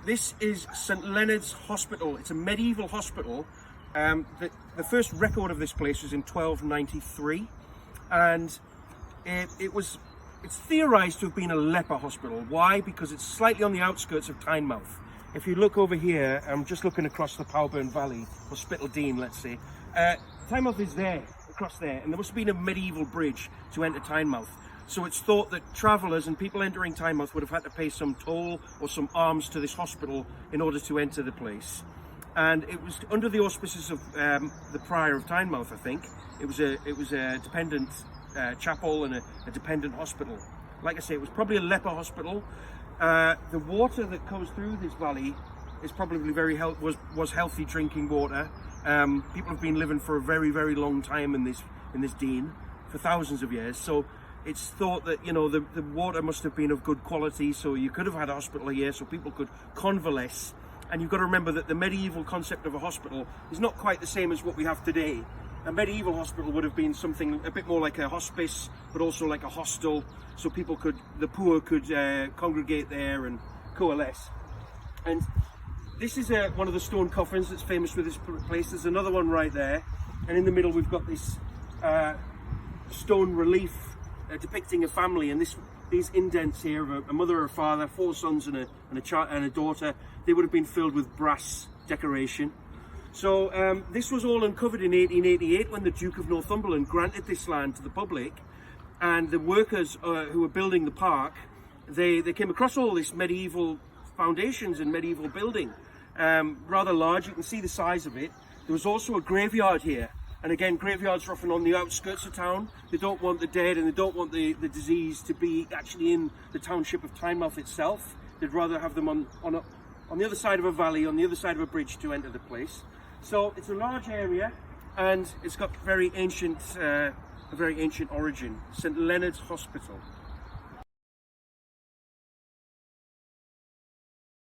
This is St Leonard's Hospital. It's a medieval hospital. The first record of this place was in 1293, and it's theorised to have been a leper hospital. Why? Because it's slightly on the outskirts of Tynemouth. If you look over here, I'm just looking across the Powerburn Valley, or Spitaldean, let's say. Tynemouth is there, across there, and there must have been a medieval bridge to enter Tynemouth. So it's thought that travellers and people entering Tynemouth would have had to pay some toll or some alms to this hospital in order to enter the place. And it was under the auspices of the Prior of Tynemouth, I think. It was a dependent chapel and a dependent hospital. Like I say, it was probably a leper hospital. The water that comes through this valley is probably was healthy drinking water. People have been living for a very, very long time in this dean, for thousands of years. So it's thought that, you know, the water must have been of good quality, so you could have had a hospital here so people could convalesce. And you've got to remember that the medieval concept of a hospital is not quite the same as what we have today. A medieval hospital would have been something a bit more like a hospice, but also like a hostel, so the poor could congregate there and coalesce. And this is one of the stone coffins that's famous with this place. There's another one right there, and in the middle we've got this stone relief depicting a family, and these indents here of a mother or a father, 4 sons and a daughter. They would have been filled with brass decoration. So this was all uncovered in 1888 when the Duke of Northumberland granted this land to the public, and the workers who were building the park, they came across all this medieval foundations and medieval building, rather large. You can see the size of it. There was also a graveyard here, and again, graveyards are often on the outskirts of town. They don't want the dead and they don't want the disease to be actually in the township of Tynemouth itself. They'd rather have them on the other side of a valley, on the other side of a bridge to enter the place. So it's a large area, and it's got a very ancient origin. St Leonard's Hospital.